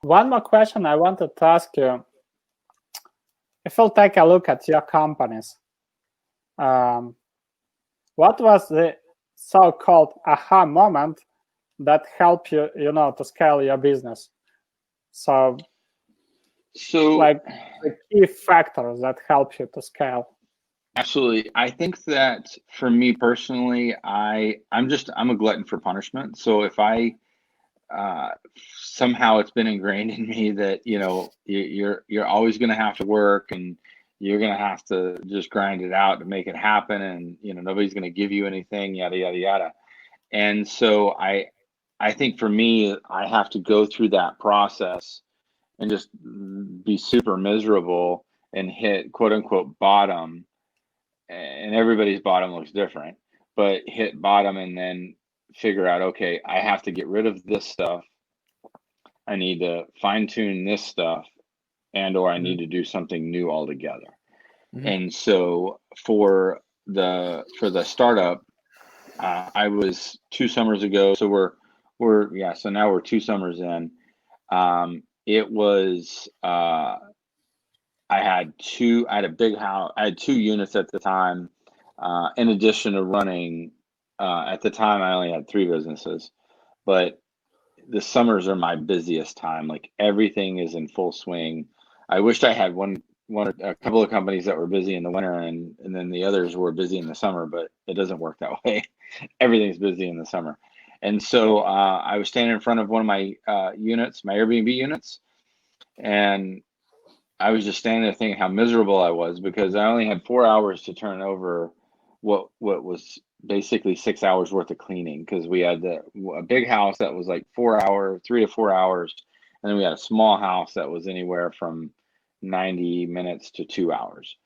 One more question I wanted to ask you. If we'll take a look at your companies, what was the so-called aha moment that helped you, to scale your business? So like the key factors that help you to scale. Absolutely. I think that for me personally, I'm a glutton for punishment. So if I somehow it's been ingrained in me that you're always going to have to work, and you're going to have to just grind it out to make it happen, and nobody's going to give you anything, yada yada yada. And so I think for me, I have to go through that process and just be super miserable and hit quote unquote bottom, and everybody's bottom looks different, but hit bottom and then figure out, okay, I have to get rid of this stuff. I need to fine tune this stuff, or I need to do something new altogether. And so for the startup, I was 2 summers ago. So so now we're 2 summers in. It was, I had a big house. I had 2 units at the time. In addition to running, at the time I only had 3 businesses, but the summers are my busiest time. Like everything is in full swing. I wished I had a couple of companies that were busy in the winter, and then the others were busy in the summer, but it doesn't work that way. Everything's busy in the summer. And so I was standing in front of one of my units, my Airbnb units, and I was just standing there thinking how miserable I was, because I only had 4 hours to turn over what was basically 6 hours worth of cleaning, because we had a big house that was like 3 to 4 hours, and then we had a small house that was anywhere from 90 minutes to 2 hours.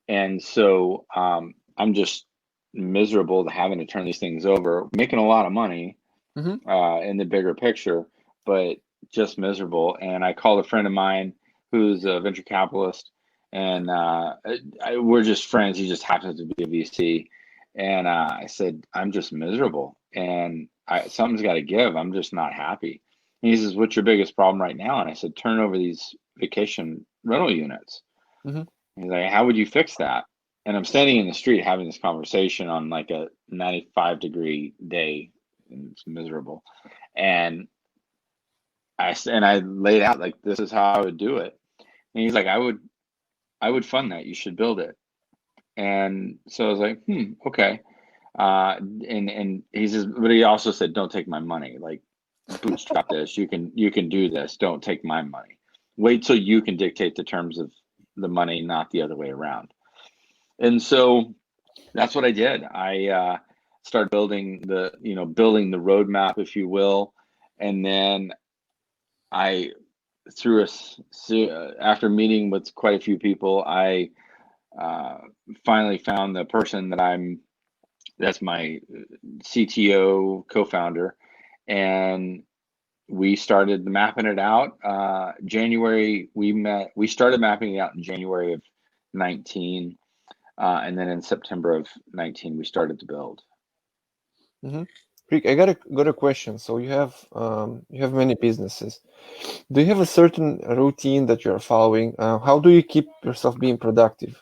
And so I'm just miserable to having to turn these things over, making a lot of money in the bigger picture, but just miserable. And I called a friend of mine who's a venture capitalist, and we're just friends. He just happens to be a VC. And I said, I'm just miserable, and something's got to give. I'm just not happy. And he says, what's your biggest problem right now? And I said, turn over these vacation rental units. He's like, how would you fix that? And I'm standing in the street having this conversation on like a 95-degree day, and it's miserable. And I laid out like, this is how I would do it. And he's like, I would fund that. You should build it. And so I was like, okay. And he says, but he also said, don't take my money. Like, bootstrap this. You can do this. Don't take my money. Wait till you can dictate the terms of the money, not the other way around. And so that's what I did. I started building the roadmap, if you will. And then after meeting with quite a few people, I finally found the person that's my CTO co-founder, and we started mapping it out. January, we started mapping it out in January of 19, and then in September of 19, we started to build. Rick, I got a question. So you have many businesses. Do you have a certain routine that you are following? How do you keep yourself being productive?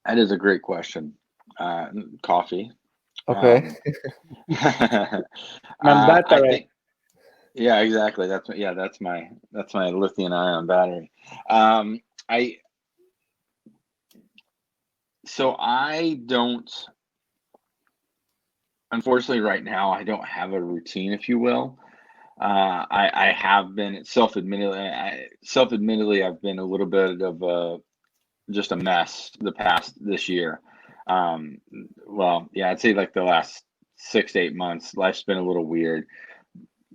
That is a great question. Coffee. Okay. Mandatory. Yeah, exactly. That's my lithium-ion battery. I don't. Unfortunately, right now, I don't have a routine, if you will. I have been self-admittedly, I've been a little bit of just a mess this year. Well, yeah, I'd say like the last 6 to 8 months, life's been a little weird.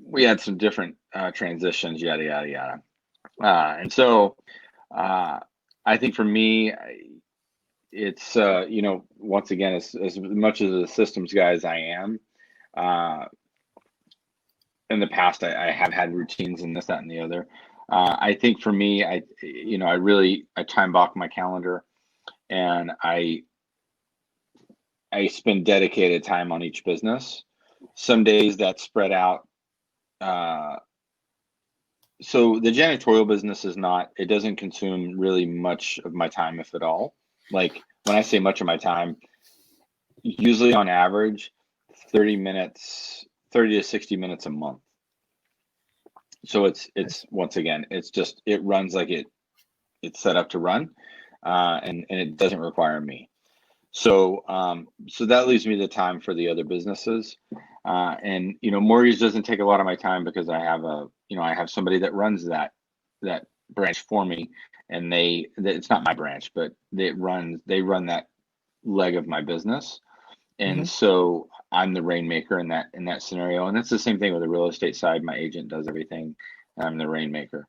We had some different transitions, yada yada yada, and so I think for me, it's once again, as much as a systems guy as I am, in the past I have had routines and this, that, and the other. I think for me, I time block my calendar, and I spend dedicated time on each business. Some days that's spread out so the janitorial business it doesn't consume really much of my time, if at all. Like when I say much of my time, usually on average, 30 to 60 minutes a month. So it's once again, it runs like it's set up to run, and it doesn't require me. So so that leaves me the time for the other businesses, and mortgage doesn't take a lot of my time because I have somebody that runs that branch for me, and it's not my branch, but they run that leg of my business, and so I'm the rainmaker in that scenario. And it's the same thing with the real estate side. My agent does everything, and I'm the rainmaker.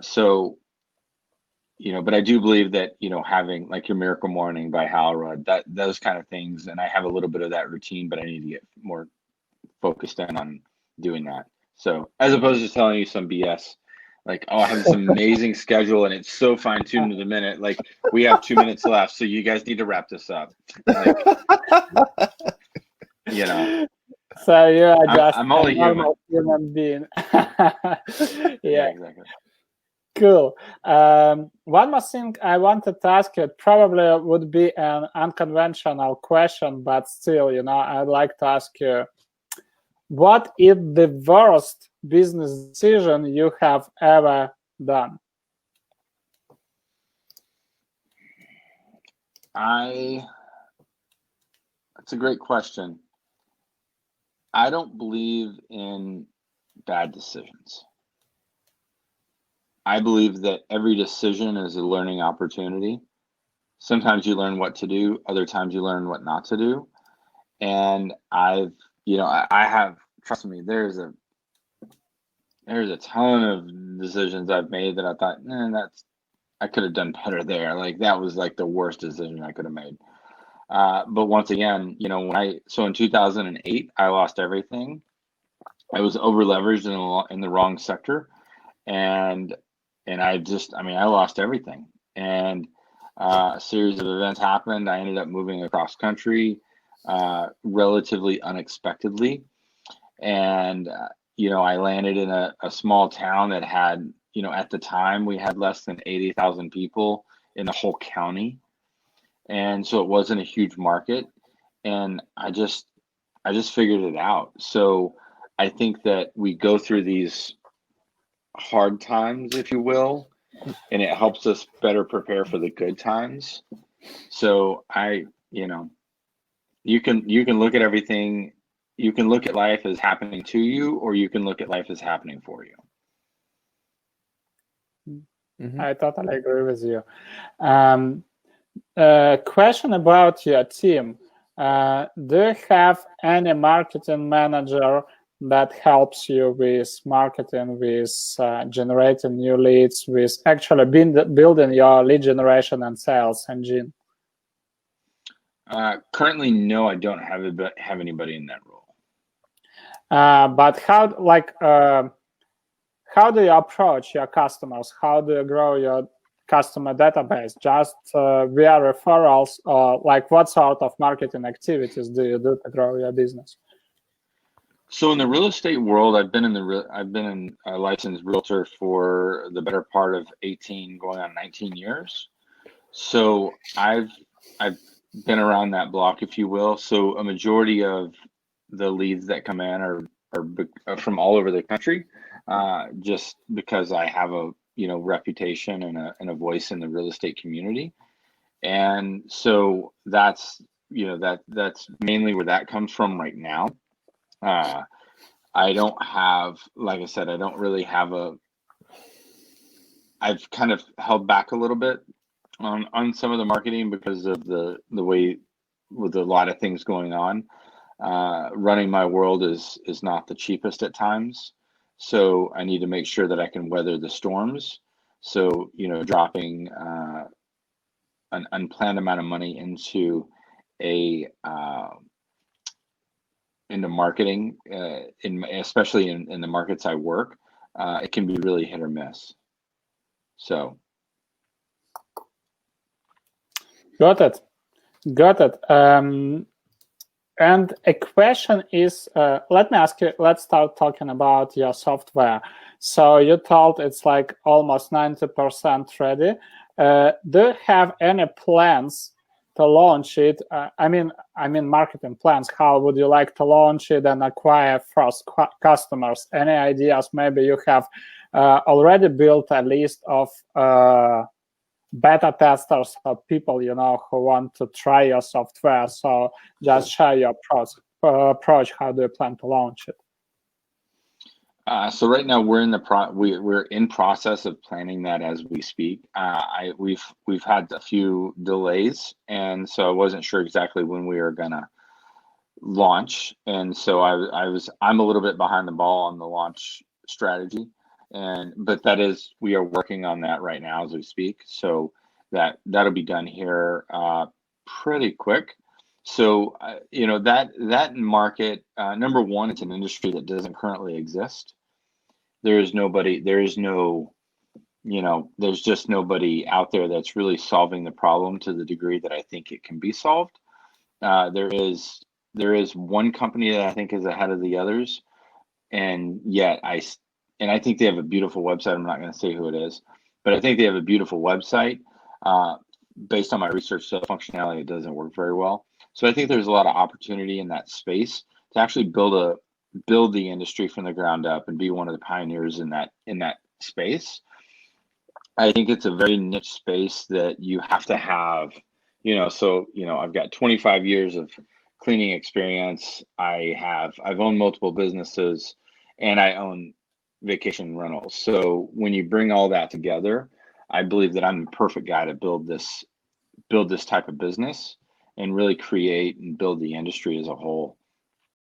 So but I do believe that having like your Miracle Morning by Hal Rudd, those kind of things, and I have a little bit of that routine, but I need to get more focused in on doing that. So as opposed to telling you some BS, like, oh, I have this amazing schedule and it's so fine tuned to the minute. Like, we have 2 minutes left, so you guys need to wrap this up. Like, So you are just I'm only a normal human being. Yeah, exactly. Cool. One more thing I wanted to ask you, it probably would be an unconventional question, but still, I'd like to ask you, what is the worst business decision you have ever done? That's a great question. I don't believe in bad decisions. I believe that every decision is a learning opportunity. Sometimes you learn what to do, other times you learn what not to do. And I have, trust me, there's a ton of decisions I've made that I thought, I could have done better there. Like, that was like the worst decision I could have made. But once again, so in 2008, I lost everything. I was over leveraged in the wrong sector. And I lost everything. And a series of events happened. I ended up moving across country relatively unexpectedly. And, I landed in a small town that had, at the time we had less than 80,000 people in the whole county. And so it wasn't a huge market. And I just figured it out. So I think that we go through these hard times, if you will, and it helps us better prepare for the good times. So you can look at everything. You can look at life as happening to you, or you can look at life as happening for you. I totally agree with you. Question about your team. Do you have any marketing manager that helps you with marketing, with generating new leads, with actually building your lead generation and sales engine? Currently, no, I don't have anybody in that role. But how do you approach your customers? How do you grow your customer database? Just via referrals, or like what sort of marketing activities do you do to grow your business? So in the real estate world, I've been a licensed realtor for the better part of 18, going on 19 years. So I've been around that block, if you will. So a majority of the leads that come in are from all over the country, just because I have a reputation and a voice in the real estate community. And so that's that's mainly where that comes from right now. I don't have, like I said, I don't really have I've kind of held back a little bit on some of the marketing because of the way, with a lot of things going on. Running my world is not the cheapest at times. So I need to make sure that I can weather the storms. So, dropping an unplanned amount of money into into marketing, especially in the markets I work, it can be really hit or miss. So. Got it. And a question is, let me ask you, let's start talking about your software. So you told it's like almost 90% ready. Do you have any plans to launch it? I mean marketing plans. How would you like to launch it and acquire first customers? Any ideas? Maybe you have already built a list of beta testers or people who want to try your software. So just share your approach. How do you plan to launch it? So right now we're in we're in process of planning that as we speak. We've had a few delays, and so I wasn't sure exactly when we were gonna launch, and so I'm a little bit behind the ball on the launch strategy. But we are working on that right now as we speak. So that'll be done here pretty quick. So that market, number one, it's an industry that doesn't currently exist. There's just nobody out there that's really solving the problem to the degree that I think it can be solved. There is one company that I think is ahead of the others, and yet I think they have a beautiful website. I'm not going to say who it is, but I think they have a beautiful website. Based on my research, the functionality, it doesn't work very well. So I think there's a lot of opportunity in that space to actually build the industry from the ground up and be one of the pioneers in that space. I think it's a very niche space that you have to have, I've got 25 years of cleaning experience. I've owned multiple businesses, and I own vacation rentals. So when you bring all that together, I believe that I'm the perfect guy to build this type of business and really create and build the industry as a whole.